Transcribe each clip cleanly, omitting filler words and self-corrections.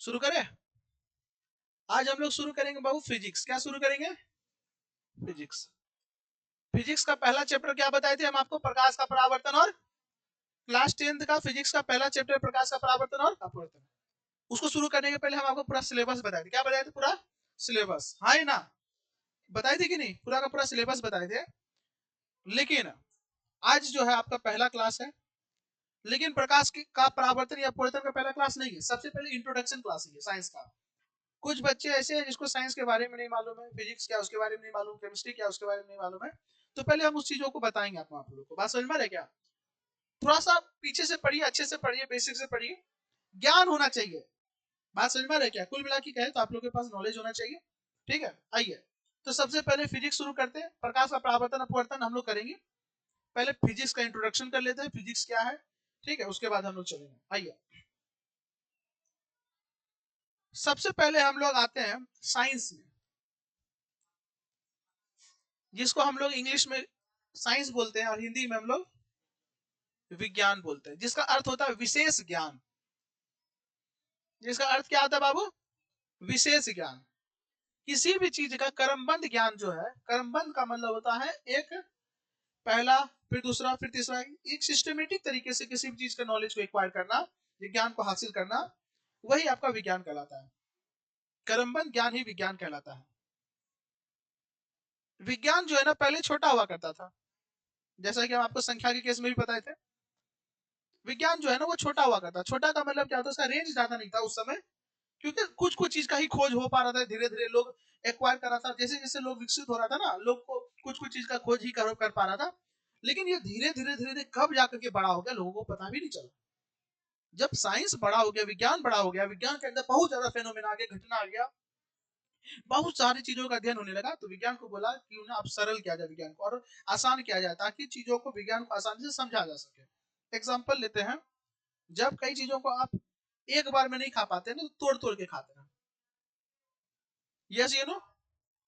शुरू करें? आज हम लोग शुरू करेंगे बाबू फिजिक्स। क्या शुरू करेंगे? फिजिक्स। फिजिक्स का पहला चैप्टर क्या बताए थे हम आपको? प्रकाश का परावर्तन। और क्लास 10th का फिजिक्स का पहला चैप्टर प्रकाश का परावर्तन और अपवर्तन। उसको शुरू करने के पहले हम आपको पूरा सिलेबस बताए थे। क्या बताए थे? पूरा सिलेबस, हाँ ही ना? बताए थे कि नहीं? पूरा का पूरा सिलेबस बताए थे। लेकिन आज जो है आपका पहला क्लास है, लेकिन प्रकाश का परावर्तन या अपवर्तन का पहला क्लास नहीं है। सबसे पहले इंट्रोडक्शन क्लास है साइंस का। कुछ बच्चे ऐसे हैं जिसको साइंस के बारे में नहीं मालूम है, फिजिक्स क्या उसके बारे में नहीं मालूम, केमिस्ट्री क्या उसके बारे में नहीं मालूम है। तो पहले हम उस चीजों को बताएंगे आप लोगों को। बात समझ में आ रहा है क्या? थोड़ा सा पीछे से पढ़िए, अच्छे से पढ़िए, बेसिक से पढ़िए, ज्ञान होना चाहिए। बात समझ में आ रहा है क्या? कुल मिला के कहे तो आप लोगों के पास नॉलेज होना चाहिए। ठीक है, आइए। तो सबसे पहले फिजिक्स शुरू करते हैं। प्रकाश का परावर्तन अपवर्तन हम लोग करेंगे। पहले फिजिक्स का इंट्रोडक्शन कर लेते हैं, फिजिक्स क्या है। ठीक है, उसके बाद हम लोग चलेंगे। आइए, सबसे पहले हम लोग आते हैं साइंस में, जिसको हम लोग इंग्लिश में साइंस बोलते हैं और हिंदी में हम लोग विज्ञान बोलते हैं, जिसका अर्थ होता है विशेष ज्ञान। जिसका अर्थ क्या होता है बाबू? विशेष ज्ञान। किसी भी चीज का क्रमबद्ध ज्ञान जो है, क्रमबद्ध का मतलब होता है एक पहला, फिर दूसरा, फिर तीसरा, एक सिस्टमेटिक तरीके से किसी भी चीज का नॉलेज को एक्वायर करना, विज्ञान को हासिल करना, वही आपका विज्ञान कहलाता है। क्रमबद्ध ज्ञान ही विज्ञान कहलाता है। विज्ञान जो है ना, पहले छोटा हुआ करता था, जैसा कि हम आपको संख्या के केस में भी बताए थे। विज्ञान जो है ना वो छोटा हुआ करता। छोटा का मतलब क्या होता है? उसका रेंज ज्यादा नहीं था उस समय, क्योंकि कुछ कुछ चीज का ही खोज हो पा रहा था। धीरे धीरे लोग एक्वायर कर रहा था, जैसे जैसे लोग विकसित हो रहा था ना, लोग को कुछ कुछ चीज का खोज ही कर पा रहा था। लेकिन ये धीरे धीरे धीरे धीरे कब जाकर के बड़ा हो गया, लोगों को पता भी नहीं चला। जब साइंस बड़ा हो गया, विज्ञान बड़ा हो गया, विज्ञान के अंदर बहुत ज्यादा फेनोमेना आ गया, घटना आ गया, बहुत सारी चीजों का अध्ययन होने लगा, तो विज्ञान को बोला कि उन्हें अब सरल किया जाए विज्ञान को, और आसान किया जाए, ताकि चीजों को, विज्ञान को आसानी से समझा जा सके। एग्जाम्पल लेते हैं। जब कई चीजों को आप एक बार में नहीं खा पाते ना, तो तोड़ तोड़ के खाते हैं। यस यू नो,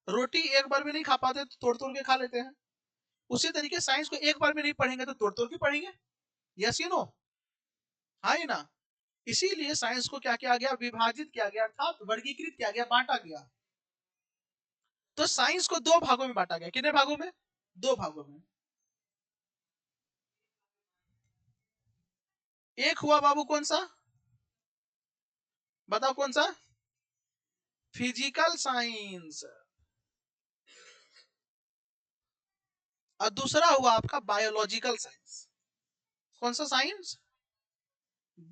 रोटी एक बार में नहीं खा पाते तो तोड़ तोड़ के खा लेते हैं। उसी तरीके साइंस को एक बार में नहीं पढ़ेंगे तो तोड़ तोड़ के पढ़ेंगे। यस यू नो, हाँ ही ना? इसीलिए साइंस को क्या किया गया? विभाजित किया गया, अर्थात वर्गीकृत किया गया, बांटा गया। तो साइंस को दो भागों में बांटा गया। कितने भागों में? दो भागों में। एक हुआ बाबू कौन सा? बताओ कौन सा? Physical science. और दूसरा हुआ आपका बायोलॉजिकल साइंस। कौन सा साइंस?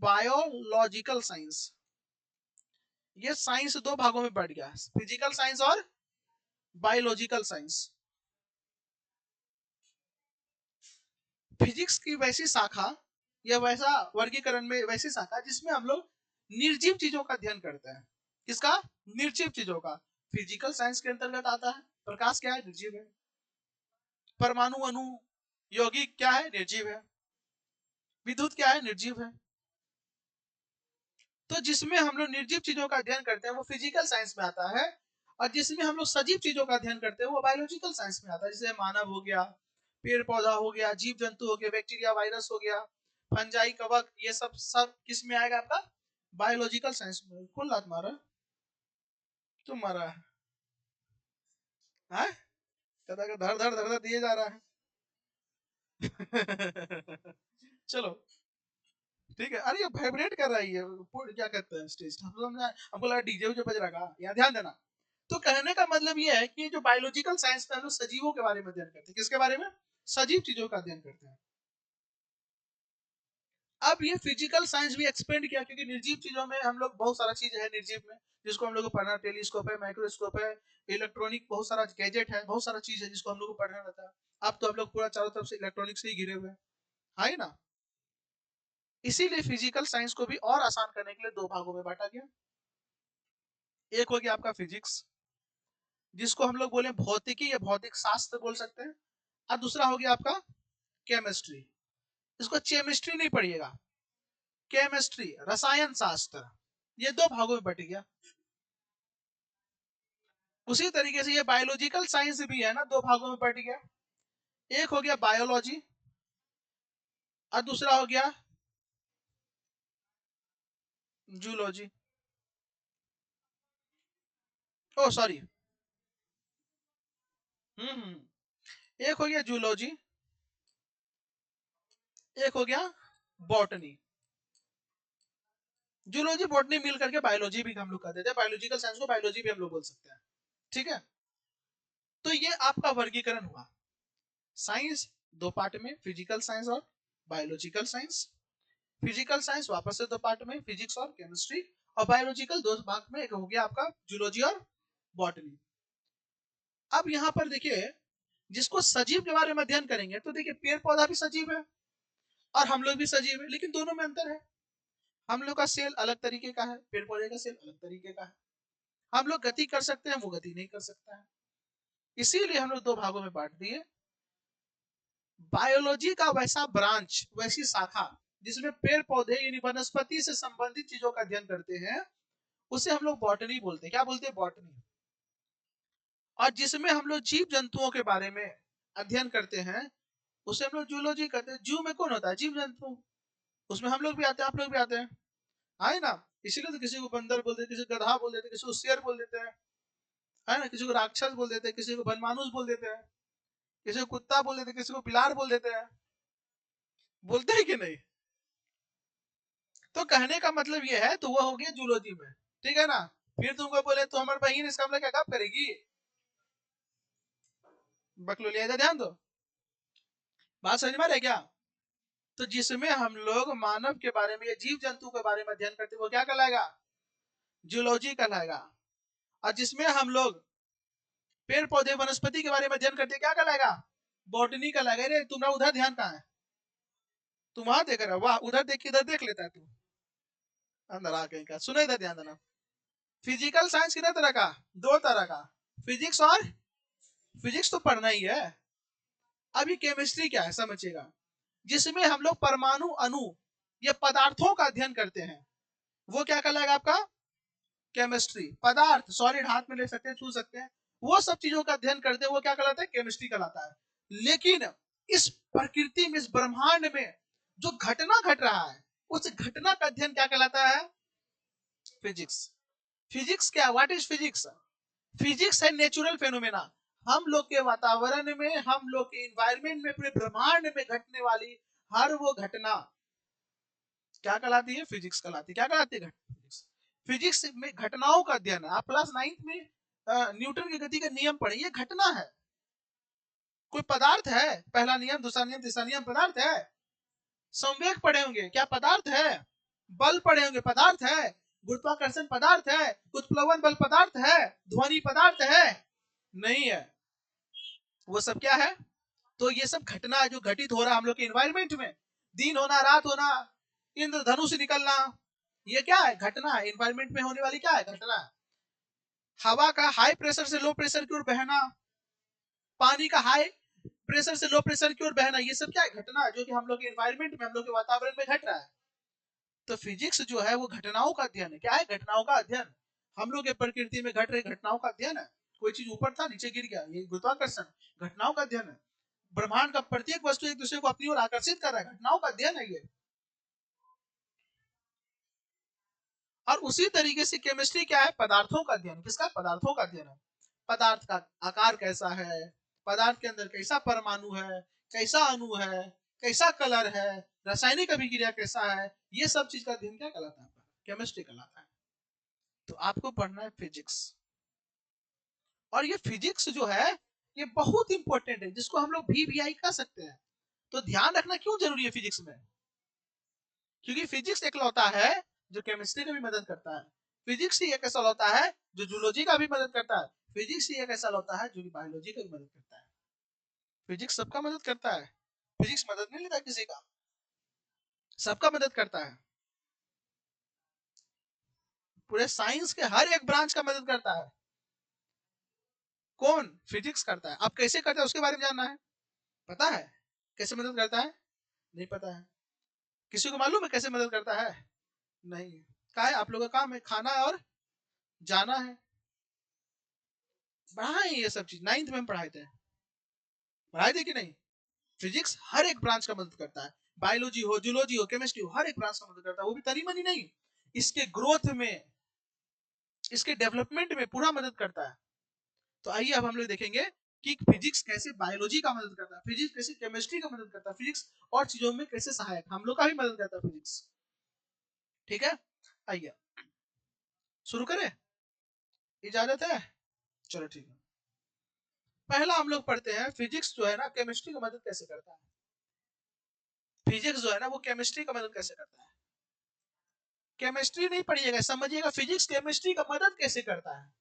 Biological science. ये साइंस दो भागों में बढ़ गया, फिजिकल साइंस और बायोलॉजिकल साइंस। फिजिक्स की वैसी शाखा या वैसा वर्गीकरण में वैसी शाखा जिसमें हम लोग निर्जीव चीजों का अध्ययन करते हैं। किसका? निर्जीव चीजों का। फिजिकल साइंस के अंतर्गत आता है। प्रकाश क्या है? निर्जीव है। परमाणु, अणु, यौगिक क्या है? निर्जीव है। विद्युत क्या है? निर्जीव है। तो जिसमें हम लोग निर्जीव चीजों का अध्ययन करते हैं वो फिजिकल साइंस में आता है, और जिसमें हम लोग सजीव चीजों का अध्ययन करते हैं वो बायोलॉजिकल साइंस में आता है। जैसे मानव हो गया, पेड़ पौधा हो गया, जीव जंतु हो गया, बैक्टीरिया, वायरस हो गया, फंजाई, कवक, ये सब सब किस में आएगा? आपका बायोलॉजिकल साइंस में। कुल लात मारा तुम मारा है, धर धर धर धर दिए जा रहा है। चलो ठीक है। अरे ये वाइब्रेट कर रहा है, ये क्या कहते हैं स्टेज, हमको लगा डीजे उजे बज रहा है। यहाँ ध्यान देना। तो कहने का मतलब ये है कि जो बायोलॉजिकल साइंस में हम लोग सजीवों के बारे में अध्ययन करते हैं। किसके बारे में? सजीव चीजों का अध्ययन करते हैं। अब ये फिजिकल साइंस भी एक्सपेंड किया, क्योंकि निर्जीव चीजों में हम लोग बहुत सारा चीज है निर्जीव में, जिसको हम लोग को पढ़ना। टेलीस्कोप है, माइक्रोस्कोप है, इलेक्ट्रॉनिक बहुत सारा गैजेट है, बहुत सारा चीज है जिसको हम लोग को पढ़ना रहता है। अब तो हम लोग पूरा चारों तरफ से इलेक्ट्रॉनिक से ही घिरे हुए हैं, है ना? इसीलिए फिजिकल साइंस को भी और आसान करने के लिए दो भागों में बांटा गया। एक हो गया आपका फिजिक्स, जिसको हम लोग बोले भौतिकी या भौतिक शास्त्र बोल सकते हैं, और दूसरा हो गया आपका केमिस्ट्री। इसको केमिस्ट्री नहीं पढ़िएगा, केमिस्ट्री, रसायन शास्त्र। ये दो भागों में बट गया। उसी तरीके से ये बायोलॉजिकल साइंस भी है ना, दो भागों में बट गया। एक हो गया बायोलॉजी और दूसरा हो गया जूलॉजी। ओ सॉरी, एक हो गया जूलॉजी, एक हो गया बॉटनी। जूलॉजी बॉटनी मिल करके बायोलॉजी भी हम लोग कहते थे, बायोलॉजिकल साइंस को बायोलॉजी भी हम लोग बोल सकते हैं, ठीक है। तो ये आपका वर्गीकरण हुआ। साइंस दो पार्ट में, फिजिकल साइंस और बायोलॉजिकल साइंस। फिजिकल साइंस वापस से दो पार्ट में, फिजिक्स और केमिस्ट्री। और बायोलॉजिकल दो भाग में, एक हो गया आपका जूलॉजी और बॉटनी। अब यहाँ पर देखिए, जिसको सजीव के बारे में अध्ययन करेंगे तो देखिए पेड़ पौधा भी सजीव है और हम लोग भी सजीव है, लेकिन दोनों में अंतर है। हम लोग का सेल अलग तरीके का है, पेड़ पौधे का सेल अलग तरीके का है। हम लोग गति कर सकते हैं, वो गति नहीं कर सकता है। इसीलिए हम लोग दो भागों में बांट दिए। बायोलॉजी का वैसा ब्रांच, वैसी शाखा जिसमें पेड़ पौधे यानी वनस्पति से संबंधित चीजों का अध्ययन करते हैं, उसे हम लोग बॉटनी बोलते हैं। क्या बोलते हैं? बॉटनी। और जिसमें हम लोग जीव जंतुओं के बारे में अध्ययन करते हैं, उसे हम लोग जूलॉजी कहते हैं। जू में कौन होता है? जीव जंतु। उसमें हम लोग भी आते हैं, आप लोग भी आते हैं, है ना। इसीलिए तो किसी को बंदर बोल देते, किसी को गधा बोल देते, किसी को शेर बोल देते हैं, है ना। किसी को राक्षस बोल देते हैं, किसी को बनमानुस बोल देते हैं, किसी को कुत्ता बोल देते हैं, किसी को बिलार बोल देते हैं। बोलते हैं कि नहीं? तो कहने का मतलब ये है, तो वो हो गया जूलॉजी में, ठीक है ना। फिर तुमको बोले तो हमारी बहन इसका मतलब क्या काम करेगी? बकलोलिया, इधर ध्यान दो, बात समझ में आ रहा है क्या? तो जिसमें हम लोग मानव के बारे में या जीव जंतु के बारे में अध्ययन करते हैं, वो क्या कहलाएगा? जूलॉजी कहलाएगा। और जिसमें हम लोग पेड़ पौधे वनस्पति के बारे में अध्ययन करते हैं, क्या कहलाएगा? बॉटनी कहलाएगा। अरे तुम्हारा उधर ध्यान कहाँ है? तुम वहां देख रहे हो, वाह, उधर देख के इधर देख लेता है तू, अंदर आ कहीं का। सुनो, इधर ध्यान देना। फिजिकल साइंस कितने तरह का? दो तरह का, फिजिक्स और, फिजिक्स तो पढ़ना ही है। अभी केमिस्ट्री क्या है समझिएगा, जिसमें हम लोग परमाणु, अणु, ये पदार्थों का अध्ययन करते हैं, वो क्या कहलाएगा आपका? केमिस्ट्री। पदार्थ सॉलिड हाथ में ले सकते हैं, छू सकते हैं, वो सब चीजों का अध्ययन करते हैं, वो क्या कहलाता है? केमिस्ट्री कहलाता है। लेकिन इस प्रकृति में, इस ब्रह्मांड में जो घटना घट रहा है, उस घटना का अध्ययन क्या कहलाता है? फिजिक्स। फिजिक्स क्या? What is physics? फिजिक्स है नेचुरल फेनोमेना। हम लोग के वातावरण में, हम लोग के इन्वायरमेंट में, पूरे ब्रह्मांड में घटने वाली हर वो घटना क्या कहलाती है? फिजिक्स कहलाती है। क्या कहलाती है? फिजिक्स। फिजिक्स में घटनाओं का अध्ययन है। आप क्लास 9th में न्यूटन की गति का नियम पढ़े, ये घटना है। कोई पदार्थ है? पहला नियम, दूसरा नियम, तीसरा नियम पदार्थ है। संवेग पढ़े होंगे, क्या पदार्थ है? बल पढ़े होंगे, पदार्थ है। गुरुत्वाकर्षण पदार्थ है। उत्प्लवन बल पदार्थ है। ध्वनि पदार्थ है? नहीं है। वो सब क्या है? तो ये सब घटना है जो घटित हो रहा है हम लोग के इन्वायरमेंट में। दिन होना, रात होना, इंद्रधनुष निकलना, ये क्या है? घटना है। इन्वायरमेंट में होने वाली क्या है? घटना है। हवा का हाई प्रेशर से लो प्रेशर की ओर बहना, पानी का हाई प्रेशर से लो प्रेशर की ओर बहना, ये सब क्या है? घटना है, जो कि हम लोग के इन्वायरमेंट में, हम लोग के वातावरण में घट रहा है। तो फिजिक्स जो है वो घटनाओं का अध्ययन है। क्या है? घटनाओं का अध्ययन। हम लोग के प्रकृति में घट रही घटनाओं का अध्ययन है। कोई चीज ऊपर था, नीचे गिर गया, ये गुरुत्वाकर्षण घटनाओं का अध्ययन है। ब्रह्मांड का प्रत्येक वस्तु एक दूसरे को अपनी ओर आकर्षित कर रहा है, घटनाओं का अध्ययन है ये। और उसी तरीके से केमिस्ट्री क्या है? पदार्थों का अध्ययन। किसका? पदार्थों का अध्ययन है। पदार्थ का आकार कैसा है, पदार्थ के अंदर कैसा परमाणु है, कैसा अणु है, कैसा कलर है, रासायनिक अभिक्रिया कैसा है, ये सब चीज का अध्ययन क्या कहलाता है? केमिस्ट्री कहलाता है। तो आपको पढ़ना है फिजिक्स। और ये फिजिक्स जो है ये बहुत इंपॉर्टेंट है, जिसको हम लोग VVI कह सकते हैं। तो ध्यान रखना क्यों जरूरी है फिजिक्स में? क्योंकि फिजिक्स एक लौता है जो केमिस्ट्री का भी मदद करता है। फिजिक्स ही एक ऐसा लौता है जो जूलॉजी का भी मदद करता है। फिजिक्स ही एक ऐसा लौता है जो बायोलॉजी का भी मदद करता है। फिजिक्स सबका मदद करता है। फिजिक्स मदद नहीं लेता किसी का, सबका मदद करता है। पूरे साइंस के हर एक ब्रांच का मदद करता है। कौन? फिजिक्स करता है। अब कैसे करता है उसके बारे में जानना है? पता है कैसे मदद करता है? नहीं पता है। किसी को मालूम है कैसे मदद करता है? नहीं। क्या है? आप लोगों का काम है खाना और जाना है। पढ़ाए ये सब चीज 9th में हम पढ़ाए थे, पढ़ाए थे कि नहीं? फिजिक्स हर एक ब्रांच का मदद करता है। बायोलॉजी हो, जूलॉजी हो, केमिस्ट्री हो, हर एक ब्रांच का मदद करता है। वो भी तनी मनी नहीं, इसके ग्रोथ में, इसके डेवलपमेंट में पूरा मदद करता है। तो आइए अब हम लोग देखेंगे कि फिजिक्स कैसे बायोलॉजी का मदद करता है, फिजिक्स कैसे केमिस्ट्री का मदद करता है, फिजिक्स और चीजों में कैसे सहायक हम लोग का भी मदद करता है फिजिक्स। ठीक है, आइए शुरू करें, इजाजत है? चलो ठीक है। पहला हम लोग पढ़ते हैं फिजिक्स जो है ना केमिस्ट्री की मदद कैसे करता है। फिजिक्स जो है ना वो केमिस्ट्री का मदद कैसे करता है। केमिस्ट्री नहीं पढ़िएगा, समझिएगा फिजिक्स केमिस्ट्री का मदद कैसे करता है।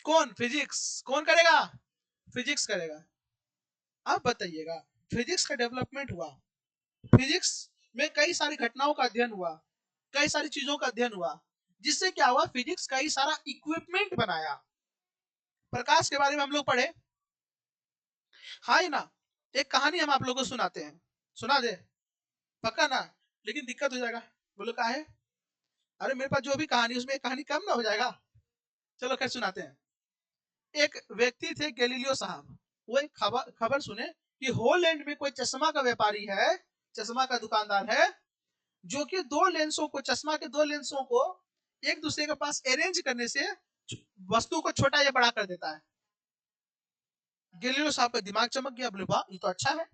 कौन? फिजिक्स। कौन करेगा? फिजिक्स करेगा। अब बताइएगा, फिजिक्स का डेवलपमेंट हुआ, फिजिक्स में कई सारी घटनाओं का अध्ययन हुआ, कई सारी चीजों का अध्ययन हुआ, जिससे क्या हुआ, फिजिक्स कई सारा इक्विपमेंट बनाया। प्रकाश के बारे में हम लोग पढ़े, हाँ ही ना। एक कहानी हम आप लोगों को सुनाते हैं, सुना दे? पक्का ना? लेकिन दिक्कत हो जाएगा। बोलो का है? अरे मेरे पास जो भी कहानी उसमें एक कहानी कम ना हो जाएगा। चलो खैर सुनाते हैं। एक व्यक्ति थे गैलीलियो साहब, वो एक खबर सुने कि होलैंड में कोई चश्मा का व्यापारी है, चश्मा का दुकानदार है, जो कि दो लेंसों को, चश्मा के दो लेंसों को एक दूसरे के पास अरेंज करने से वस्तु को छोटा या बड़ा कर देता है। गैलीलियो साहब का दिमाग चमक गया, बोले वाह ये तो अच्छा है,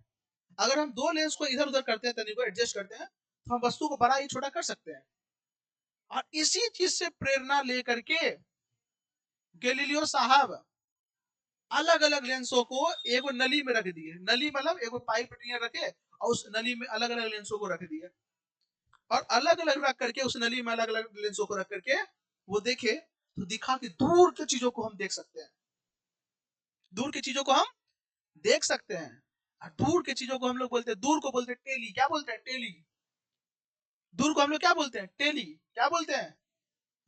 अगर हम दो लेंस को इधर उधर करते हैं, तनिक को एडजस्ट करते हैं, तो हम वस्तु को बड़ा या छोटा कर सकते हैं। और इसी चीज से प्रेरणा लेकर के गैलीलियो साहब अलग अलग लेंसों को एक नली में रख दिए। नली मतलब एक पाइप रखे और उस नली में अलग अलग लेंसों को रख दिए, और अलग अलग रख करके उस नली में अलग अलग लेंसों को रख करके वो देखे तो दिखा कि दूर की चीजों को हम देख सकते हैं, दूर की चीजों को हम देख सकते हैं। और दूर की चीजों को हम लोग बोलते हैं, दूर को बोलते हैं टेली। क्या बोलते हैं? टेली। दूर को हम लोग क्या बोलते हैं? टेली। क्या बोलते हैं?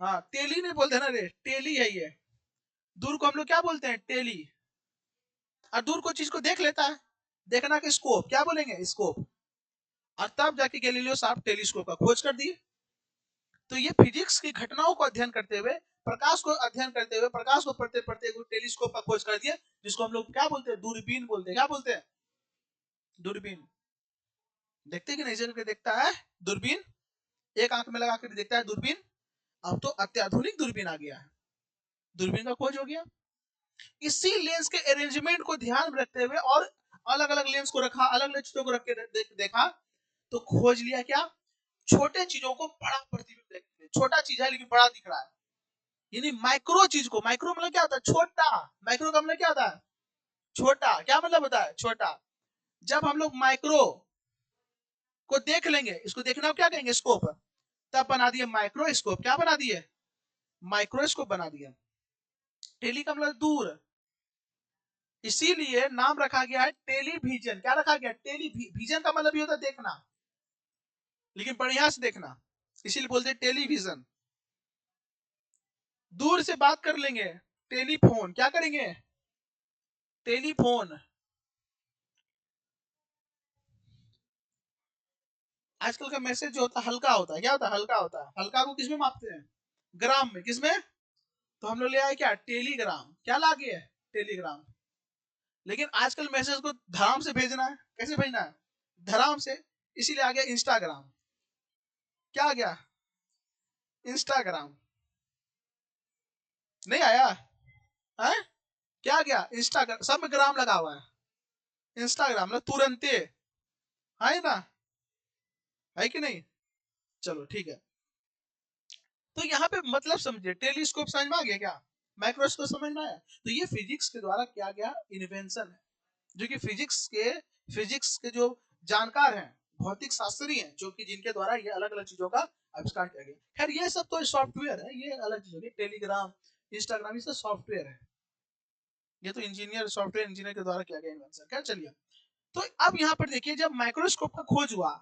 हाँ, टेली नहीं बोलते ना रे, टेली है ये। दूर को हम लोग क्या बोलते हैं? टेली। और दूर को चीज को देख लेता है, देखना कि स्कोप। क्या बोलेंगे? स्कोप। और तब जाके गैलीलियो साहब टेलीस्कोप का खोज कर दिए। तो ये फिजिक्स की घटनाओं को अध्ययन करते हुए, प्रकाश को अध्ययन करते हुए, प्रकाश को पढ़ते पढ़ते टेलीस्कोप का खोज कर दिया, जिसको हम लोग क्या बोलते हैं? दूरबीन बोलते हैं। क्या बोलते हैं? दूरबीन। देखते कि नहीं जगह देखता है दूरबीन, एक आंख में लगा कर देखता है दूरबीन। अब तो अत्याधुनिक दूरबीन आ गया है, दूरबीन का खोज हो गया। इसी लेंस के अरेंजमेंट को ध्यान में रखते हुए और अलग अलग लेंस को रखा, अलग अलग चीजों को रख के देखा, तो खोज लिया क्या? छोटे चीजों को बड़ा प्रतिबिंब देखते हैं। छोटा चीज है लेकिन बड़ा दिख रहा है, यानी माइक्रो चीज को, माइक्रो मतलब क्या होता है? छोटा। माइक्रो का मतलब क्या होता है? छोटा। क्या मतलब होता है? छोटा। जब हम लोग माइक्रो को देख लेंगे, इसको देखना क्या कहेंगे? स्कोप। तब बना दिए माइक्रोस्कोप। क्या बना दिए? माइक्रोस्कोप बना दिया। टेली का मतलब दूर, इसीलिए नाम रखा गया है टेलीविजन। क्या रखा गया? टेलीविजन का मतलब ये होता है देखना, लेकिन बढ़िया से देखना, इसीलिए बोलते हैं टेलीविजन। दूर से बात कर लेंगे, टेलीफोन। क्या करेंगे? टेलीफोन। आजकल का मैसेज जो होता है हल्का होता है। क्या होता है? हल्का होता है। हल्का को किसमें मापते हैं? ग्राम में। किसमें? तो हम लोग ले आए क्या? टेलीग्राम। क्या लागे है? टेलीग्राम। लेकिन आजकल मैसेज को धड़ाम से भेजना है। कैसे भेजना है? धड़ाम से। इसीलिए आ गया इंस्टाग्राम। क्या आ गया? इंस्टाग्राम। नहीं आया है? क्या आ गया? इंस्टाग्राम। सब में ग्राम लगा हुआ है। इंस्टाग्राम मतलब तुरंते, है ना? है कि नहीं? चलो ठीक है। तो यहाँ पे मतलब समझिए, टेलीस्कोप समझ में आ गया क्या? माइक्रोस्कोप समझ में आया? तो ये फिजिक्स के द्वारा किया गया इन्वेंशन है, जो कि फिजिक्स के जो जानकार हैं, भौतिक शास्त्री हैं, जो कि जिनके द्वारा ये अलग अलग चीजों का आविष्कार किया गया। खैर ये सब तो सॉफ्टवेयर है, ये अलग चीज होगी। टेलीग्राम, इंस्टाग्राम, ये सब सॉफ्टवेयर है। ये तो इंजीनियर, सॉफ्टवेयर इंजीनियर के द्वारा किया गया इन्वेंशन। क्या, चलिए। तो अब यहाँ पर देखिए, जब माइक्रोस्कोप का खोज हुआ,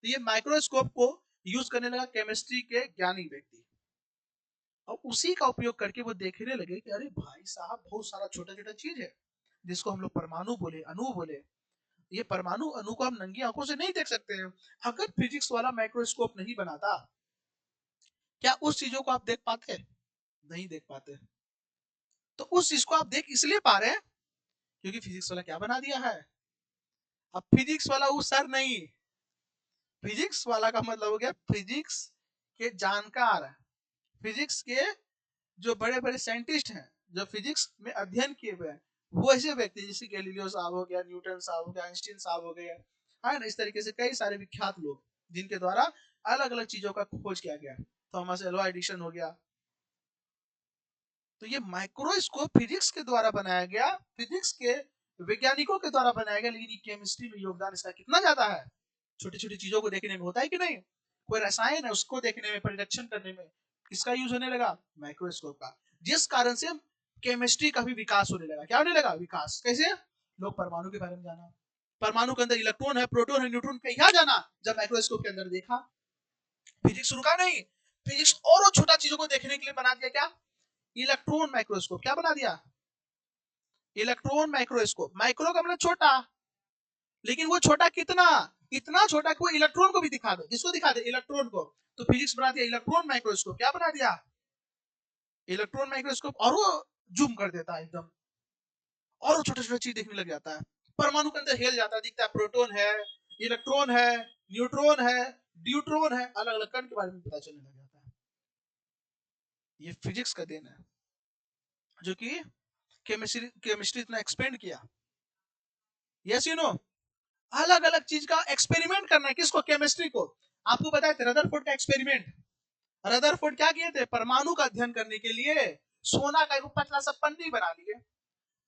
तो ये माइक्रोस्कोप को यूज करने लगा केमिस्ट्री के ज्ञानी व्यक्ति, और उसी का उपयोग करके वो देखने लगे कि अरे भाई साहब, बहुत सारा छोटा छोटा चीज है, जिसको हम लोग परमाणु बोले, अणु बोले। ये परमाणु अणु को हम नंगी आंखों से नहीं देख सकते हैं। अगर फिजिक्स वाला माइक्रोस्कोप नहीं बनाता, क्या उस चीजों को आप देख पाते? नहीं देख पाते। तो उस चीज को आप देख इसलिए पा रहे हैं क्योंकि फिजिक्स वाला क्या बना दिया है? अब फिजिक्स वाला वो सर नहीं, फिजिक्स वाला का मतलब हो गया फिजिक्स के जानकार, फिजिक्स के जो बड़े बड़े साइंटिस्ट हैं, जो फिजिक्स में अध्ययन किए हुए हैं, वो ऐसे व्यक्ति जैसे गैलीलियो साहब हो गया, न्यूटन साहब हो गया, आइंस्टीन साहब हो गए, है ना, इस तरीके से कई सारे विख्यात लोग जिनके द्वारा अलग अलग चीजों का खोज किया गया। थॉमस एल्वा एडिशन हो गया। तो ये माइक्रोस्कोप फिजिक्स के द्वारा बनाया गया, फिजिक्स के वैज्ञानिकों के द्वारा बनाया गया, लेकिन केमिस्ट्री में योगदान इसका कितना ज्यादा है। छोटी छोटी चीजों को देखने में होता है कि नहीं, कोई रसायन है उसको देखने में, परिरक्षण करने में किसका यूज होने लगा, माइक्रोस्कोप का। जिस कारण से केमिस्ट्री का भी विकास होने लगा। क्या होने लगा, विकास। कैसे, लोग परमाणु के बारे में जाना, परमाणु के अंदर इलेक्ट्रॉन है, प्रोटॉन है, न्यूट्रॉन का यहाँ जाना, जब माइक्रोस्कोप के अंदर देखा। फिजिक्स रुका नहीं, फिजिक्स और छोटा चीजों को देखने के लिए बना दिया क्या, इलेक्ट्रॉन माइक्रोस्कोप। क्या बना दिया, इलेक्ट्रॉन माइक्रोस्कोप। माइक्रो का मतलब छोटा, लेकिन वो छोटा कितना, इतना छोटा कि वो इलेक्ट्रॉन को भी दिखा दे। किसको दिखा दे, इलेक्ट्रॉन को। तो फिजिक्स बना दिया इलेक्ट्रॉन माइक्रोस्कोप। क्या बना दिया, इलेक्ट्रॉन माइक्रोस्कोप। और वो जूम कर देता है एकदम, और वो छोटा छोटा चीज देखने लग जाता है, परमाणु के अंदर हिल जाता है, दिखता है प्रोटॉन है, इलेक्ट्रॉन है, न्यूट्रॉन है, ड्यूट्रॉन है, अलग अलग कण के बारे में पता चलने लग जाता है। ये फिजिक्स का देन है, जो कि केमिस्ट्री इतना एक्सपेंड किया। यस यू नो, अलग अलग चीज का एक्सपेरिमेंट करना है, किसको, केमिस्ट्री को। आपको बताया था रदरफोर्ड का एक्सपेरिमेंट। रदरफोर्ड क्या किए थे, परमाणु का अध्ययन करने के लिए सोना का एक पतला सा पन्नी बना लिए,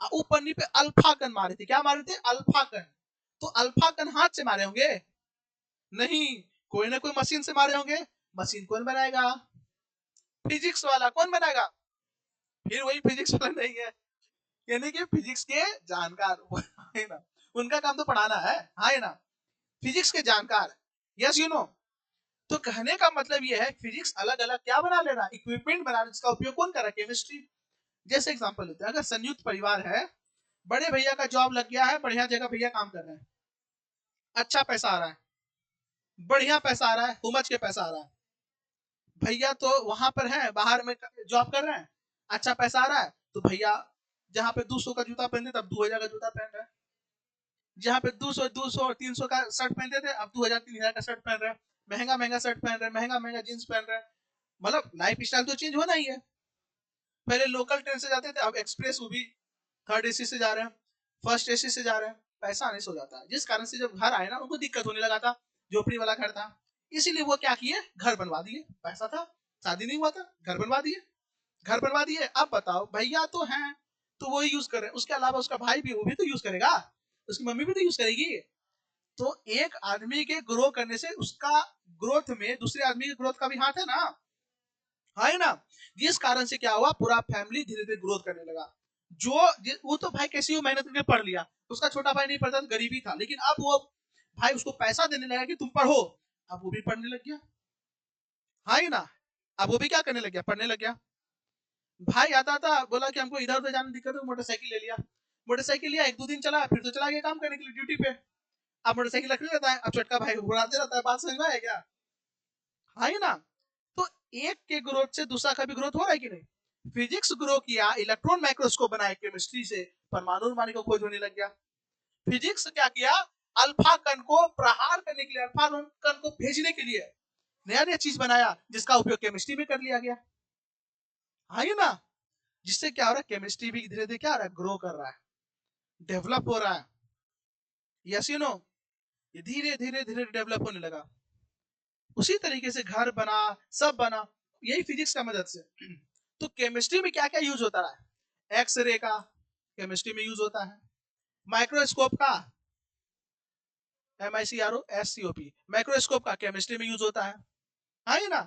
वो पन्नी पे अल्फा कण मारे थे। क्या मारे थे, अल्फा कण। तो अल्फा कण हाथ से मारे होंगे, नहीं, कोई ना कोई मशीन से मारे होंगे। मशीन कौन बनाएगा, फिजिक्स वाला। कौन बनाएगा, फिर वही फिजिक्स वाला नहीं है, यानी कि फिजिक्स के जानकार है ना, उनका काम तो पढ़ाना है, हाँ है ना, फिजिक्स के जानकार। Yes you know. तो कहने का मतलब ये है, फिजिक्स अलग अलग क्या बना ले रहा, इक्विपमेंट बना रहा, जिसका उपयोग कौन कर रहा है, केमिस्ट्री। जैसे एग्जांपल लेते हैं, अगर संयुक्त परिवार है, बड़े भैया का जॉब लग गया है, बढ़िया जगह भैया काम कर रहे हैं, अच्छा पैसा आ रहा है, बढ़िया पैसा आ रहा है, उमज के पैसा आ रहा है। भैया तो वहां पर है, बाहर में जॉब कर रहे हैं, अच्छा पैसा आ रहा है, तो भैया जहाँ पे 200 का जूता पहनते तब 2000 का जूता पहन रहे हैं, जहाँ पे 200 और 300 का शर्ट पहनते थे, अब 2000 3000 का शर्ट पहन रहे हैं, महंगा महंगा शर्ट पहन रहे हैं, महंगा महंगा जींस पहन रहे हैं। मतलब लाइफ स्टाइल तो चेंज होना ही है। पहले लोकल ट्रेन से जाते थे, अब एक्सप्रेस, वो भी थर्ड एसी से जा रहे हैं, फर्स्ट एसी से जा रहे हैं, पैसा नहीं सो जाता है। जिस कारण से जब घर आए ना, उनको दिक्कत होने लगा था, झोपड़ी वाला घर था, इसीलिए वो क्या किए, घर बनवा दिए। पैसा था, शादी नहीं हुआ था, घर बनवा दिए, घर बनवा दिए। अब बताओ, भैया तो हैं तो वो यूज कर रहे हैं, उसके अलावा उसका भाई भी, वो भी तो यूज करेगा, उसकी मम्मी भी तो यूज करेगी। तो एक आदमी के ग्रो करने से उसका ग्रोथ में दूसरे आदमी के ग्रोथ का भी हाथ है ना, है ना। जिस कारण से क्या हुआ, पूरा फैमिली धीरे धीरे ग्रोथ करने लगा। वो तो भाई कैसी मेहनत करके पढ़ लिया, उसका छोटा भाई नहीं पढ़ता, गरीबी था, लेकिन अब वो भाई उसको पैसा देने लगा कि तुम पढ़ो, अब वो भी पढ़ने लग गया, है ना। अब वो भी क्या करने लग गया, पढ़ने लग गया। भाई आता था, बोला कि हमको इधर उधर जाने दिक्कत है, मोटरसाइकिल ले लिया, मोटरसाइकिल लिया, एक दो दिन चला, फिर तो चला गया काम करने के लिए ड्यूटी पे। अब मोटरसाइकिल रखने रहता है, अब छोटका भाई उड़ाते रहता है। बात समझ में आया क्या, है ना। तो एक के ग्रोथ से दूसरा का भी ग्रोथ हो रहा है कि नहीं। फिजिक्स ग्रो किया, इलेक्ट्रॉन माइक्रोस्कोप बनाया, केमिस्ट्री से परमाणु परमाणु को खोज होने लग गया। फिजिक्स क्या किया, अल्फा कण को प्रहार करने के लिए, अल्फा कण को भेजने के लिए नया नया चीज बनाया, जिसका उपयोग केमिस्ट्री में कर लिया गया, है ना। जिससे क्या हो रहा है, केमिस्ट्री भी धीरे धीरे क्या हो रहा है, ग्रो कर रहा है, डेवलप हो रहा है। यस यू नो, ये धीरे धीरे धीरे डेवलप होने लगा। उसी तरीके से घर बना, सब बना, यही फिजिक्स का मदद से। तो केमिस्ट्री में क्या क्या यूज होता है, एक्सरे का केमिस्ट्री में यूज होता है, माइक्रोस्कोप का, MICROSCOP, माइक्रोस्कोप का केमिस्ट्री में यूज होता है ना।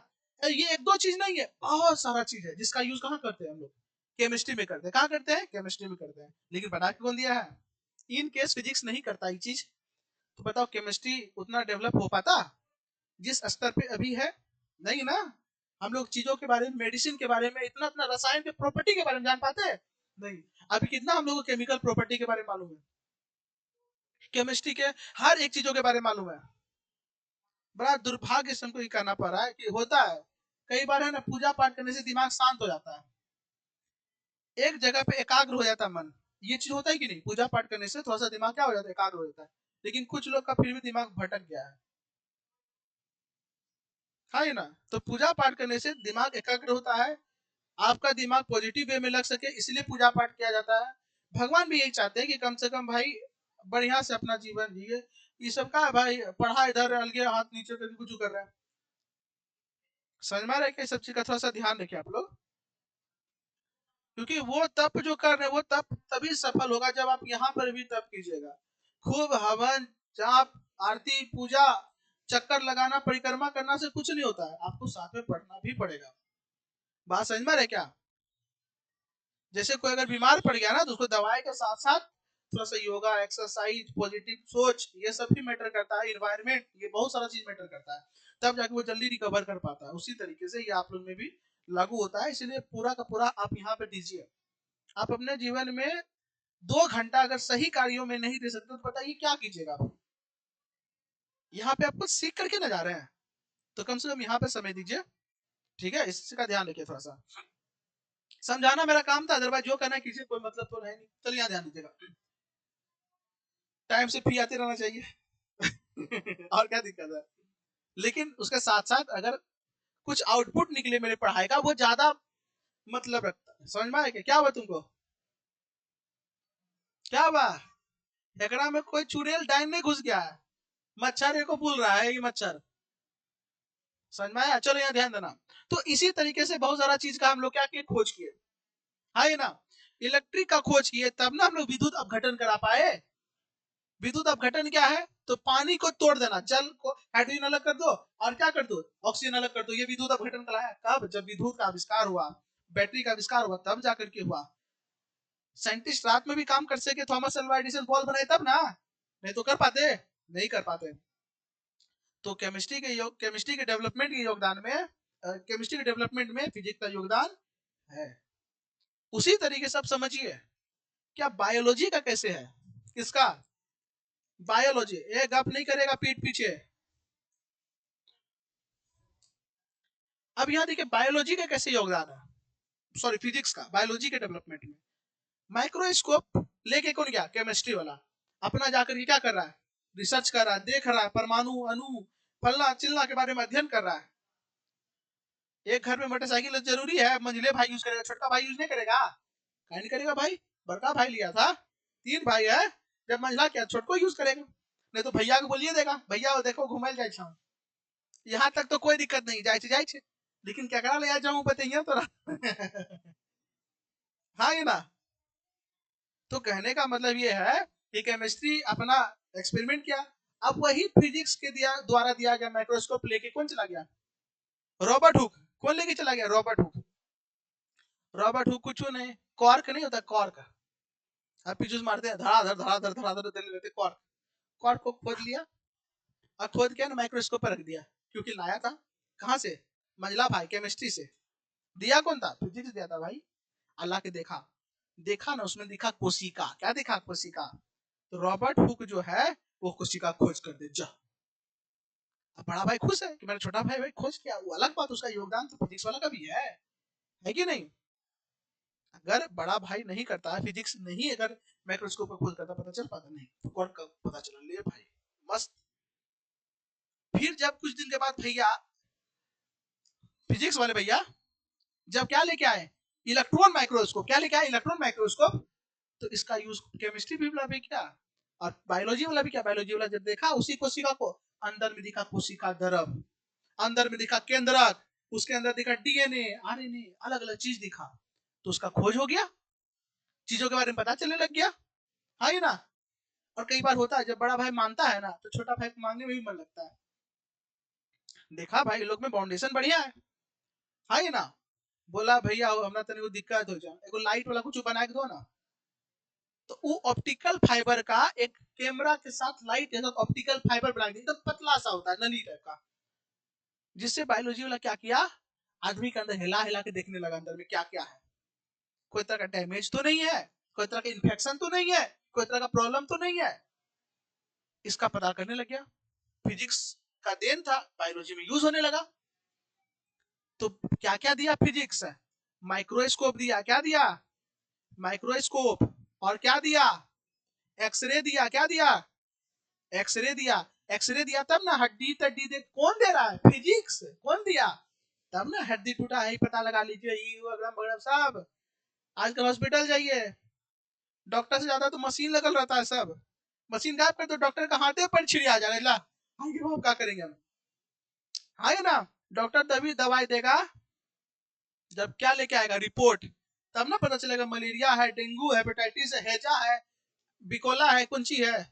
ये एक दो चीज नहीं है, बहुत सारा चीज है जिसका यूज कहाँ करते हैं हम लोग, केमिस्ट्री में करते हैं। कहाँ करते हैं, केमिस्ट्री में करते हैं, लेकिन बना के कौन दिया है, इन केस फिजिक्स नहीं करता ये चीज, तो बताओ केमिस्ट्री उतना डेवलप हो पाता जिस स्तर पे अभी है, नहीं ना। हम लोग चीजों के बारे में, मेडिसिन के बारे में, इतना इतना रसायन के प्रॉपर्टी के बारे में जान पाते हैं, नहीं। अभी कितना हम लोग को केमिकल प्रॉपर्टी के बारे में मालूम है, केमिस्ट्री के हर एक चीजों के बारे में मालूम है। बड़ा दुर्भाग्य से हमको ये करना पड़ रहा है कि होता है कई बार, है ना, पूजा पाठ करने से दिमाग शांत हो जाता है, एक जगह पे एकाग्र हो जाता है मन। ये चीज होता है कि नहीं, पूजा पाठ करने से थोड़ा सा दिमाग क्या हो जाता है, एकाग्र हो जाता है। लेकिन कुछ लोग का फिर भी दिमाग भटक गया है ना। तो पूजा पाठ करने से दिमाग एकाग्र होता है, आपका दिमाग पॉजिटिव वे में लग सके, इसलिए पूजा पाठ किया जाता है। भगवान भी यही चाहते हैं कि कम से कम भाई बढ़िया से अपना जीवन जिए। ये सब का भाई पढ़ा इधर अलगे हाथ नीचे करके कुछ कर रहा है। समझ में आ रहा है कि सब चीज का थोड़ा सा ध्यान रखिए आप लोग, क्योंकि वो तप जो कर रहे हैं वो तप तभी सफल होगा जब आप यहाँ पर भी तप कीजिएगा। खूब हवन जाप आरती पूजा चक्कर लगाना परिक्रमा करना से कुछ नहीं होता है, आपको साथ में पढ़ना भी पड़ेगा। बात समझ में आ रहा है क्या? जैसे कोई अगर बीमार पड़ गया ना तो उसको दवाई के साथ साथ थोड़ा सा योगा एक्सरसाइज पॉजिटिव सोच ये सब भी मैटर करता है, इन्वायरमेंट ये बहुत सारा चीज मैटर करता है, तब जाके वो जल्दी रिकवर कर पाता है। उसी तरीके से ये आप लोग में भी लागू होता है, इसलिए पूरा का पूरा आप यहाँ पे दीजिए। आप अपने जीवन में 2 घंटा अगर सही कार्यों में नहीं दे सकते तो बताइए क्या कीजिएगा आप? यहाँ पे आपको सीख करके ना जा रहे हैं, तो कम से कम यहाँ पे समय दीजिए। ठीक है, इसका ध्यान रखिए। थोड़ा सा समझाना मेरा काम था, अदरवाइज जो करना कीजिए, कोई मतलब तो है नहीं। चलिए यहाँ ध्यान दीजिएगा, टाइम से फ्री आते रहना चाहिए और क्या दिक्कत है। लेकिन उसके साथ साथ अगर कुछ आउटपुट निकले मेरे पढ़ाई का वो ज्यादा मतलब रखता है। समझ में आया क्या हुआ तुमको? क्या हुआ? एकड़ा में कोई चुड़ैल डाइन नहीं घुस गया है, मच्छर को पुल रहा है ये मच्छर। समझ में आया? चलो यहाँ ध्यान देना। तो इसी तरीके से बहुत सारा चीज का हम लोग क्या किए, खोज किए, है ना। इलेक्ट्रिक का खोज किए तब ना हम लोग विद्युत अपघटन करा पाए। विद्युत अपघटन क्या है? तो पानी को तोड़ देना, जल को हाइड्रोजन अलग कर दो और क्या कर दो, ऑक्सीजन अलग कर दो, ये विद्युत अपघटन कहलाया। कब? जब विद्युत का आविष्कार हुआ, बैटरी का आविष्कार हुआ, तब जाकर के हुआ। साइंटिस्ट रात में भी काम कर सके, थॉमस अल्वा एडिसन बल्ब बनाए तब ना, नहीं तो कर पाते? नहीं कर पाते। तो केमिस्ट्री के डेवलपमेंट के योगदान में केमिस्ट्री के डेवलपमेंट में फिजिक्स का योगदान है। उसी तरीके से आप समझिए क्या बायोलॉजी का कैसे है। किसका? बायोलॉजी। ये गप नहीं करेगा पीठ पीछे। अब यहाँ देखिए बायोलॉजी का कैसे योगदान है, सॉरी फिजिक्स का बायोलॉजी के डेवलपमेंट में। माइक्रोस्कोप लेके कौन गया? केमिस्ट्री वाला। अपना जाकर के क्या कर रहा है? रिसर्च कर रहा है, देख रहा है परमाणु अणु फलना चिलना के बारे में अध्ययन कर रहा है। एक घर में मोटरसाइकिल जरूरी है, मंझले भाई यूज करेगा, छोटका भाई यूज नहीं करेगा? कहीं नहीं करेगा भाई, बड़का भाई लिया था, 3 भाई है, जब मंझला क्या छोटको यूज करेगा। नहीं तो भैया को बोलिए देगा, भैया देखो घुमाई जाए छाऊ। यहाँ तक तो कोई दिक्कत नहीं, जाए लेकिन क्या करा ले जाऊं बताइए तो हाँ ये ना। तो कहने का मतलब ये है कि केमिस्ट्री अपना एक्सपेरिमेंट किया, अब वही फिजिक्स के द्वारा दिया गया माइक्रोस्कोप लेके कौन चला गया? Robert Hooke. कौन लेके चला गया? Robert Hooke. रॉबर्ट हुक कुछ नहीं, कॉर्क नहीं होता कॉर्क, आप पीछे मारते हैं धड़ाधड़ धड़ाधड़ धड़ाधड़ दे लेते कॉर्क। कॉर्क को खोद लिया और खोद के ना माइक्रोस्कोप पर रख दिया, क्योंकि लाया था कहाँ से? मंझला भाई केमिस्ट्री से। दिया कौन था? फिजिक्स दिया था भाई। अल्लाह के देखा, देखा ना उसमें दिखा कोशिका। क्या दिखा? कोशिका। तो रॉबर्ट हुक जो है वो कोशिका खोज कर दे जा। अब बड़ा भाई खुश है कि मेरा छोटा भाई भाई खोज किया, वो अलग बात, उसका योगदान तो फिजिक्स वाला का भी है कि नहीं? अगर बड़ा भाई नहीं करता है फिजिक्स नहीं, अगर माइक्रोस्कोप का खोज करता पता चल पाता? नहीं। तो कौन का पता चला, ले भाई मस्त। फिर जब कुछ दिन के बाद भैया फिजिक्स वाले भैया जब क्या लेके आए? Electron microscope. क्या लेके आए? Electron microscope. तो इसका यूज केमिस्ट्री भी वाला भी किया और बायोलॉजी वाला भी किया। बायोलॉजी वाला जब देखा उसी कोशिका को, अंदर में दिखा कोशिका द्रव, अंदर में दिखा केंद्रक, उसके अंदर दिखा डीएनए आरएनए अलग अलग चीज दिखा। तो उसका खोज हो गया, चीजों के बारे में पता चलने लग गया, हाँ ये ना। और कई बार होता है जब बड़ा भाई मानता है ना तो छोटा भाई को मांगने में भी मन लगता है। देखा भाई लोग में बाउंडेशन बढ़िया है, हाँ ये ना। बोला भैया हमरा तनी को दिक्कत हो जाए, एगो लाइट वाला कुछ बना के दो ना। तो वो ऑप्टिकल फाइबर का एक कैमरा के साथ लाइट के साथ ऑप्टिकल फाइबर बना के एकदम पतला सा होता है नली टाइप का, जिससे बायोलॉजी वाला क्या किया, आदमी के अंदर हिला हिला के देखने लगा अंदर में क्या क्या है। कोई तरह का डैमेज तो नहीं है, कोई तरह का इन्फेक्शन तो नहीं है, कोई तरह का प्रॉब्लम तो नहीं है, इसका पता करने लग गया। फिजिक्स का देन था, बायोलॉजी में यूज होने लगा। तो क्या क्या दिया फिजिक्स? माइक्रोस्कोप दिया। क्या दिया? माइक्रोस्कोप। और क्या दिया? एक्सरे दिया। क्या दिया? एक्सरे दिया। एक्सरे दिया तब ना हड्डी तड्डी देख, कौन दे रहा है? फिजिक्स। कौन दिया? तब ना हड्डी टूटा है पता लगा लीजिए, ये वगैरह वगैरह सब। आजकल हॉस्पिटल जाइए, डॉक्टर से ज्यादा तो मशीन लगल रहता है सब। मशीन गायब कर तो डॉक्टर का हाथे पर छिड़ी आ जाएगा, ला आगे बाप क्या करेंगे हम। हाँ ना, डॉक्टर तभी दवाई देगा जब क्या लेके आएगा, रिपोर्ट। तब ना पता चलेगा मलेरिया है, डेंगू है, हेपेटाइटिस है, हैजा है, बिकोला है, कौन सी है।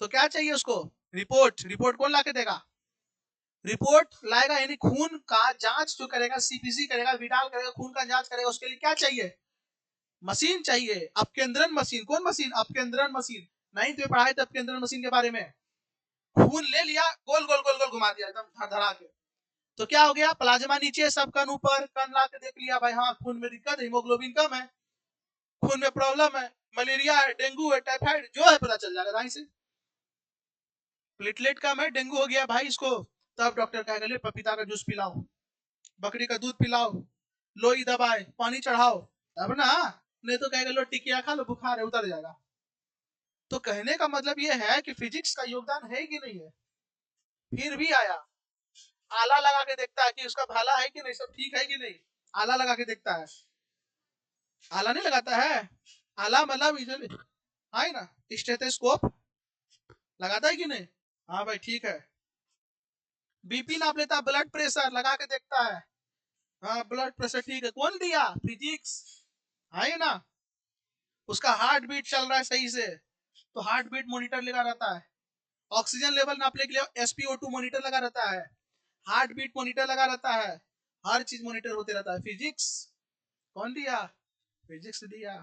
तो क्या चाहिए उसको, रिपोर्ट। रिपोर्ट कौन ला के देगा, रिपोर्ट लाएगा यानी खून का जांच जो करेगा, सीपीसी करेगा, विडाल करेगा, खून का जांच करेगा। उसके लिए क्या चाहिए, मशीन चाहिए, अपकेंद्रन मशीन। कौन मशीन, अपकेंद्रन मशीन। नाइन्थ में पढ़ाए थे अपकेंद्रन मशीन के बारे में। खून ले लिया, गोल गोल गोल गोल घुमा दिया एकदम धरा के, तो क्या हो गया, प्लाज्मा नीचे, सब कण ऊपर। कण ला के देख लिया भाई, हाँ खून में दिक्कत है, हीमोग्लोबिन कम है, खून में प्रॉब्लम है, मलेरिया है, डेंगू है, टाइफाइड जो है पता चल जाएगा ढंग से। प्लेटलेट कम है, डेंगू हो गया भाई इसको। तब डॉक्टर कहेगा ले पपीता का जूस पिलाओ, बकरी का दूध पिलाओ, लोई दबाए, पानी चढ़ाओ, तब ना। नहीं तो कहेगा लो टिकिया खा लो, बुखार है उतर जाएगा। तो कहने का मतलब ये है कि फिजिक्स का योगदान है कि नहीं है। फिर भी आया, आला लगा के देखता है कि उसका भाला है कि नहीं, सब ठीक है कि नहीं। आला लगा के देखता है, आला नहीं लगाता है। आला मतलब है ना, स्टेथोस्कोप लगाता है कि नहीं। हाँ भाई ठीक है। बीपी नाप लेता है, ब्लड प्रेशर लगा के देखता है, हाँ ब्लड प्रेशर ठीक है। कौन दिया, फिजिक्स है ना। उसका हार्ट बीट चल रहा है सही से, तो हार्ट बीट मॉनिटर लगा रहता है। ऑक्सीजन लेवल नापने के लिए एसपीओ2 मॉनिटर लगा रहता है, हार्ट बीट मॉनिटर लगा रहता है, हर चीज मॉनिटर होते रहता है। फिजिक्स कौन दिया, फिजिक्स दिया।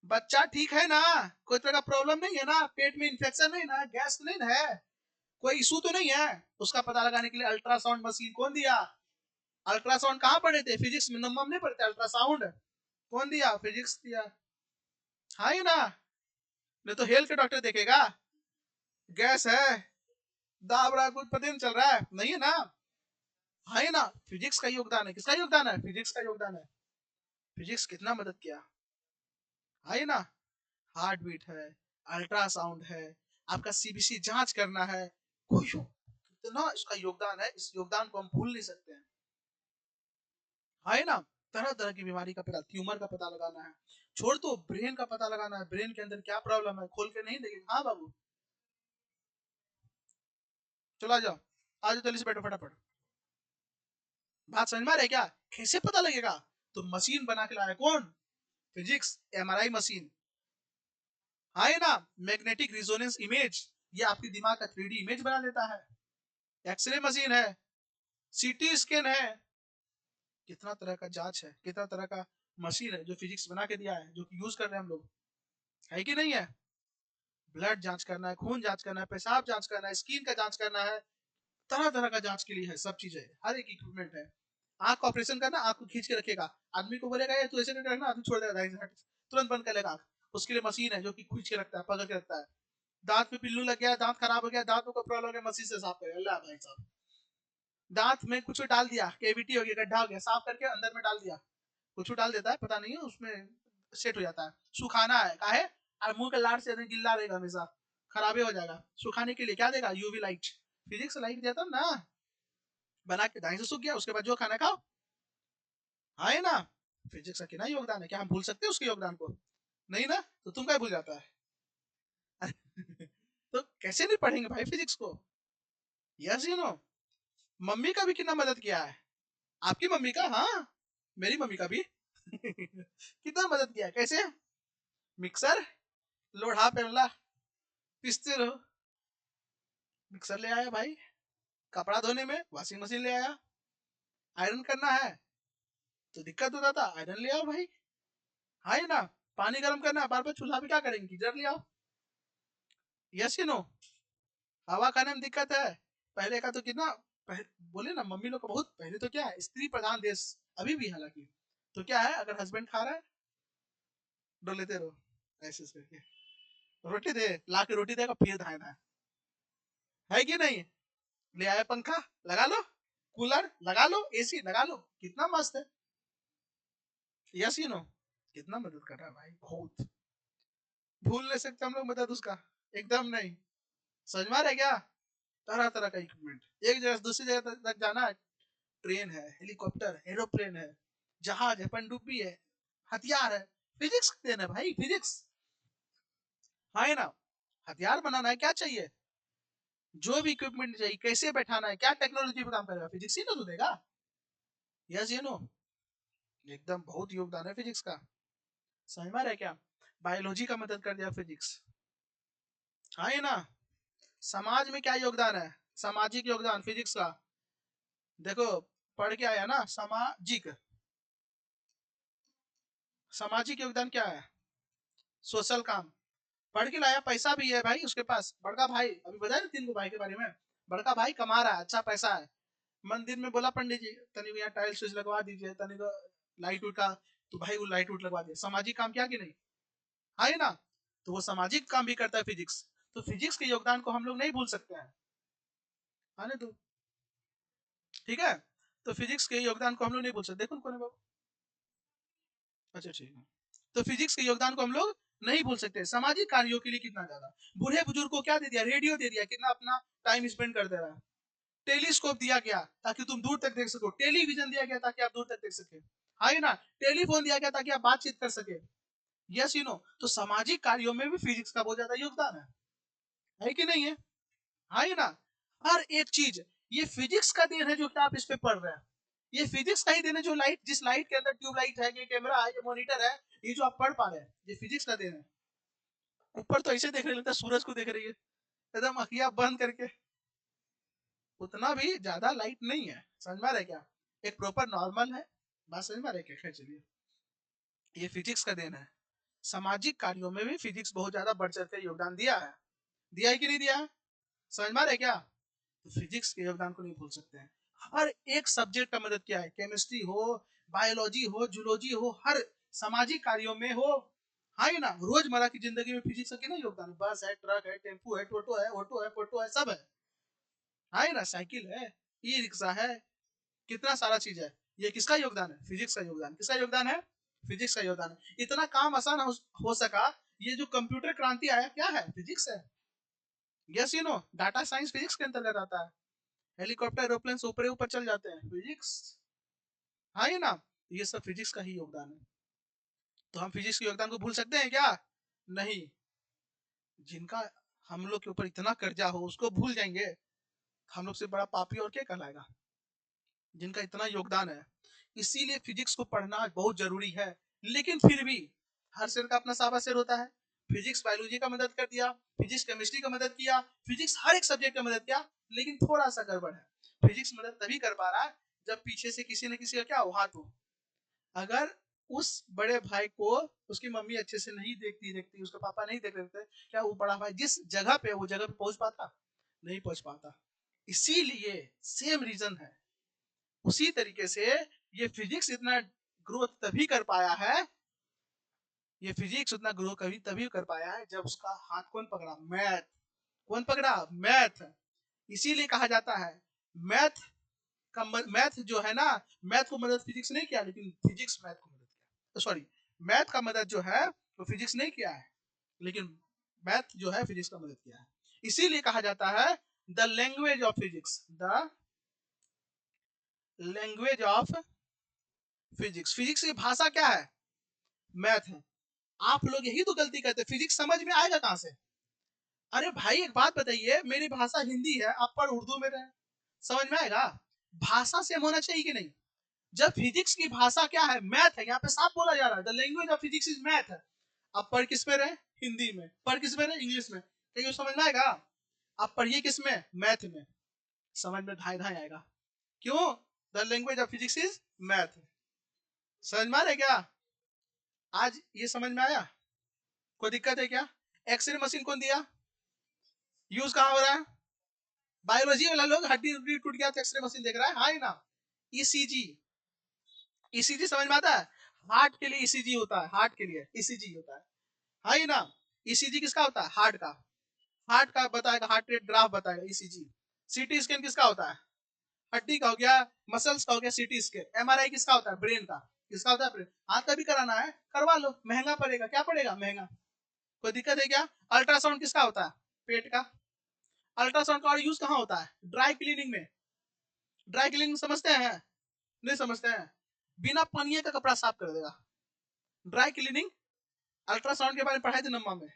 बच्चा ठीक है ना, कोई तरह का प्रॉब्लम नहीं है ना, पेट में इंफेक्शन नहीं ना, गैस नहीं ना है, कोई इशू तो नहीं है। उसका पता लगाने के लिए अल्ट्रासाउंड मशीन कौन दिया। अल्ट्रासाउंड कहाँ पढ़े थे, फिजिक्स में नंबर नहीं पढ़ते अल्ट्रासाउंड। कौन दिया, फिजिक्स दिया। हाँ ना, नहीं तो हेल्थ के डॉक्टर देखेगा, गैस है, दाब रहा, कुछ पता नहीं चल रहा है, नहीं है ना। है ना, फिजिक्स का योगदान है। किसका योगदान है, फिजिक्स का योगदान है। फिजिक्स कितना मदद किया, है ना। हार्ट बीट है, अल्ट्रासाउंड है, आपका सीबीसी जांच करना है, कोई कितना इसका योगदान है, इस योगदान को हम भूल नहीं सकते हैं। है ना, तरह तरह की बीमारी का पता, ट्यूमर का पता लगाना है, छोड़ तो ब्रेन का पता लगाना है, ब्रेन के अंदर क्या प्रॉब्लम है, खोल के नहीं देखेंगे। हाँ बाबू, चला जाओ, आज जल्दी से बैठो फटाफट। बात समझ में आ रही है क्या, कैसे पता लगेगा, तो मशीन बना के लाया कौन, फिजिक्स, एमआरआई मशीन। है ना, मैग्नेटिक रिजोनेंस इमेज, ये आपके दिमाग का 3D इमेज बना देता है। एक्सरे मशीन है, सीटी स्कैन है, कितना तरह का जांच है, कितना तरह का मशीन है जो फिजिक्स बना के दिया है, जो कि यूज कर रहे हैं हम लोग, है कि नहीं है। ब्लड जांच करना है, खून जांच करना है, पेशाब जांच करना है, स्किन का जांच करना है, तरह तरह का जांच के लिए है, सब चीजें, हर एक इक्विपमेंट है। आंख का ऑपरेशन करना, आंख को खींच के रखेगा, आदमी को बोलेगा ये तू ऐसे नहीं रखना, आदमी छोड़ देगा, तुरंत बंद कर लेगा आंख। उसके लिए मशीन है जो कि खींच के रखता है, पकड़ के रखता है। दांत में पिल्लू लग गया, दांत खराब हो गया, दांतों को प्रॉब्लम हो गया, मशीन से साफ करेगा, अल्लाह भाई साहब। दांत में कुछ डाल दिया, केविटी हो गया, गड्ढा हो गया, साफ करके अंदर में डाल दिया, कुछ डाल देता है, पता नहीं है उसमें सेट हो जाता है। सुखाना है, काहे, और मुंह के लार से गिल्ला रहेगा हमेशा, खराबी हो जाएगा। सुखाने के लिए क्या देगा, यूवी लाइट, फिजिक्स लाइट दिया था ना, बना के ढाई से सूख गया, उसके बाद जो खाना खाओ। हाँ है ना, फिजिक्स का कितना योगदान है, क्या हम भूल सकते हैं उसके योगदान को, नहीं ना, तो तुम क्या भूल जाता है। तो कैसे नहीं पढ़ेंगे भाई फिजिक्स को। यस यू नो, मम्मी का भी कितना मदद किया है, आपकी मम्मी का, हाँ मेरी मम्मी का भी। कितना मदद किया है, कैसे, मिक्सर, लोढ़ा पेमला, पिसते रहो, मिक्सर ले आया भाई, कपड़ा धोने में वॉशिंग मशीन ले आया, आयरन करना है तो दिक्कत होता था, आयरन ले आओ भाई। हाँ ना, पानी गर्म करना है, बार बार चूल्हा पे क्या करेंगे, गीजर ले आओ। यस यू नो, हवा खाने में दिक्कत है, पहले का तो कितना, बोले ना मम्मी लोग को, बहुत पहले तो क्या है, स्त्री प्रधान देश, अभी भी हालांकि, तो क्या है, अगर हस्बैंड खा रहा है डो लेते रहो, ऐसे करके रोटी दे, ला के रोटी देगा, फिर धायना है कि नहीं। ले आया पंखा, लगा लो, कूलर लगा लो, एसी लगा लो, कितना मस्त है। यस यू नो, कितना मदद कर रहा है भाई, बहुत। भूल नहीं सकते हम लोग मदद उसका, एकदम नहीं। समझ में आ रहा है क्या, तरह तरह का इक्विपमेंट, एक जगह से दूसरी जगह तक जाना है, ट्रेन है, हेलीकॉप्टर, एरोप्लेन है, जहाज है, पनडुब्बी है, हथियार है, फिजिक्स का देन है भाई, फिजिक्स। हाँ है ना, हथियार बनाना है, क्या चाहिए, जो भी इक्विपमेंट चाहिए, कैसे बैठाना है, क्या टेक्नोलॉजी पे काम करेगा, फिजिक्स ही तो देगा। यस यू नो, एकदम बहुत योगदान है फिजिक्स का, समझ में रहे क्या। बायोलॉजी का मदद कर दिया फिजिक्स। हाँ है ना, समाज में क्या योगदान है, सामाजिक योगदान फिजिक्स का। देखो पढ़ के आया ना, सामाजिक, सामाजिक योगदान क्या है, सोशल काम, पढ़ के लाया, पैसा भी है भाई उसके पास, बड़का भाई, अभी बताया ना 3 भाई के बारे में, बड़का भाई कमा रहा है, अच्छा पैसा है, मंदिर में बोला पंडित जी तनिक यहाँ टाइल्स स्विच लगवा दीजिए, तनिक लाइट उठ का, तो भाई वो लाइट उठ लगवा दिया, सामाजिक काम किया कि नहीं, है ना। तो वो सामाजिक काम भी करता है फिजिक्स, तो फिजिक्स के योगदान को हम लोग नहीं भूल सकते हैं, आने दो, ठीक है। तो फिजिक्स के योगदान को हम लोग नहीं भूल सकते, देखो कौन है बाबू, अच्छा ठीक है। तो फिजिक्स के योगदान को हम लोग नहीं भूल सकते, सामाजिक कार्यों के लिए कितना ज्यादा, बूढ़े बुजुर्ग को क्या दे दिया, रेडियो दे दिया, कितना अपना टाइम स्पेंड कर दे रहा है, टेलीस्कोप दिया गया ताकि तुम दूर तक देख सको, टेलीविजन दिया गया ताकि आप दूर तक देख सके, है ना, टेलीफोन दिया गया ताकि आप बातचीत कर सके, यस यू नो। तो सामाजिक कार्यों में भी फिजिक्स का बहुत ज्यादा योगदान है कि नहीं है, है ना। हर एक चीज ये फिजिक्स का देन है जो कि आप इस पे पढ़ रहे हैं, ये फिजिक्स का ही देन है, जो लाइट, जिस लाइट के अंदर ट्यूब लाइट है, ये कैमरा है, ये मॉनिटर है, ये जो आप पढ़ पा रहे हैं, ये फिजिक्स का देन है। ऊपर तो ऐसे देख रहे लगता है सूरज को देख रही है एकदम अखियां बंद करके, उतना भी ज्यादा लाइट नहीं है, समझ में आ रहा है क्या, एक प्रॉपर नॉर्मल है, बात समझ में आ रहा है क्या, खैर चलिए, ये फिजिक्स का देन है। सामाजिक कार्यों में भी फिजिक्स बहुत ज्यादा बढ़ चढ़ कर योगदान दिया है कि नहीं दिया है, समझ में आ रहा है क्या। तो फिजिक्स के योगदान को नहीं भूल सकते हैं, हर एक सब्जेक्ट का मदद किया है, केमिस्ट्री हो, बायोलॉजी हो, जूलॉजी हो, हर सामाजिक कार्यों में हो, हाँ ना, रोजमर्रा की जिंदगी में फिजिक्स का कितना योगदान है, बस है, ट्रक है, टेम्पो है, टोटो है, ऑटो है, फोटो है, सब है, हाँ ना, साइकिल है, ई रिक्शा है, कितना सारा चीज है, ये किसका योगदान है, फिजिक्स का योगदान, किसका योगदान है, फिजिक्स का योगदान है। इतना काम आसान हो सका, ये जो कंप्यूटर क्रांति आया क्या है, फिजिक्स है, yes you know, data science physics के अंतर्गत आता है, हेलीकॉप्टर एरोप्लेन से ऊपर ऊपर चल जाते हैं, फिजिक्स, हाँ ना, ये सब फिजिक्स का ही योगदान है। तो हम फिजिक्स के योगदान को भूल सकते हैं क्या, नहीं, जिनका हम लोग के ऊपर इतना कर्जा हो उसको भूल जाएंगे, हम लोग से बड़ा पापी और क्या कहलाएगा, जिनका इतना योगदान है। इसीलिए फिजिक्स को पढ़ना बहुत जरूरी है, लेकिन फिर भी हर शेर का अपना सावा शेर होता है, फिजिक्स बायोलॉजी का मदद कर दिया, फिजिक्स केमिस्ट्री का मदद किया, फिजिक्स हर एक सब्जेक्ट का मदद किया, लेकिन थोड़ा सा गड़बड़ है, फिजिक्स मदद तभी कर पा रहा है जब पीछे से किसी न किसी का क्या हो, हाथ हो। अगर उस बड़े भाई को उसकी मम्मी अच्छे से नहीं देखती देखती, उसका पापा नहीं देख रहे थे, क्या वो बड़ा भाई जिस जगह पे वो जगह पे पहुंच पाता, नहीं पहुंच पाता। इसीलिए सेम रीजन है, उसी तरीके से ये फिजिक्स इतना ग्रोथ तभी कर पाया है, ये फिजिक्स उतना ग्रो कभी तभी कर पाया है जब उसका हाथ कौन पकड़ा, मैथ, कौन पकड़ा, मैथ। इसीलिए कहा जाता है मैथ का मैथ जो है ना, मैथ को मदद फिजिक्स नहीं किया, लेकिन फिजिक्स मैथ को मदद किया, सॉरी, मैथ का मदद जो है वो फिजिक्स नहीं किया है, लेकिन मैथ जो है फिजिक्स का मदद किया है। इसीलिए कहा जाता है the language of physics, the language of physics, physics की भाषा क्या है, मैथ है। आप लोग यही तो गलती करते, फिजिक्स समझ में आएगा कहां से, अरे भाई एक बात बताइए, मेरी भाषा हिंदी है, आप पर उर्दू में रहे, समझ में आएगा, भाषा सेम होना चाहिए कि नहीं। जब फिजिक्स की भाषा क्या है, मैथ है, यहाँ पे साफ बोला जा रहा है the language of physics is math है। आप पढ़ किस में रहे, हिंदी में, पढ़ किस में रहे, इंग्लिश में, लेकिन समझ में आएगा, आप पढ़िए किस में, मैथ में, समझ में ढाई ढाई आएगा, क्यों, the language of physics is math, समझ में आ रहा है क्या, आज ये समझ में आया, कोई दिक्कत है क्या। एक्सरे मशीन कौन दिया, यूज कहाँ हो रहा है, बायोलॉजी वाला लोग, हड्डी उड्डी टूट गया तो एक्सरे मशीन देख रहा है, हाँ ना। ईसीजी, ईसीजी समझ में आता है, हार्ट के लिए ईसीजी होता है, हार्ट के लिए ईसीजी होता है, हाँ ना। ईसीजी किसका होता है, हार्ट का, हार्ट का बताएगा, हार्ट रेट ग्राफ बताएगा ईसीजी। सीटी स्कैन किसका होता है, हड्डी का हो गया, मसल्स का हो गया सीटी स्कैन। एमआरआई किसका होता है, ब्रेन का, किसका होता है, ब्रेन, हाथ का भी कराना है करवा लो, महंगा पड़ेगा, क्या पड़ेगा, महंगा, कोई दिक्कत है क्या। अल्ट्रासाउंड किसका होता है, पेट का, अल्ट्रासाउंड का और यूज कहाँ होता है, ड्राई क्लीनिंग में, ड्राई क्लीनिंग समझते हैं, नहीं समझते हैं? बिना पानी का कपड़ा साफ कर देगा। ड्राई क्लीनिंग, अल्ट्रासाउंड के बारे में पढ़ाए थे नम्मा में,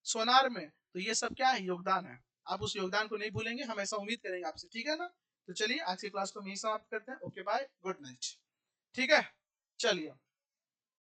सोनार में। तो ये सब क्या है? योगदान है। आप उस योगदान को नहीं भूलेंगे, हम ऐसा उम्मीद करेंगे आपसे, ठीक है ना? तो चलिए आज की क्लास को हम यही समाप्त करते हैं। Okay bye, good night. ठीक है, चलिए।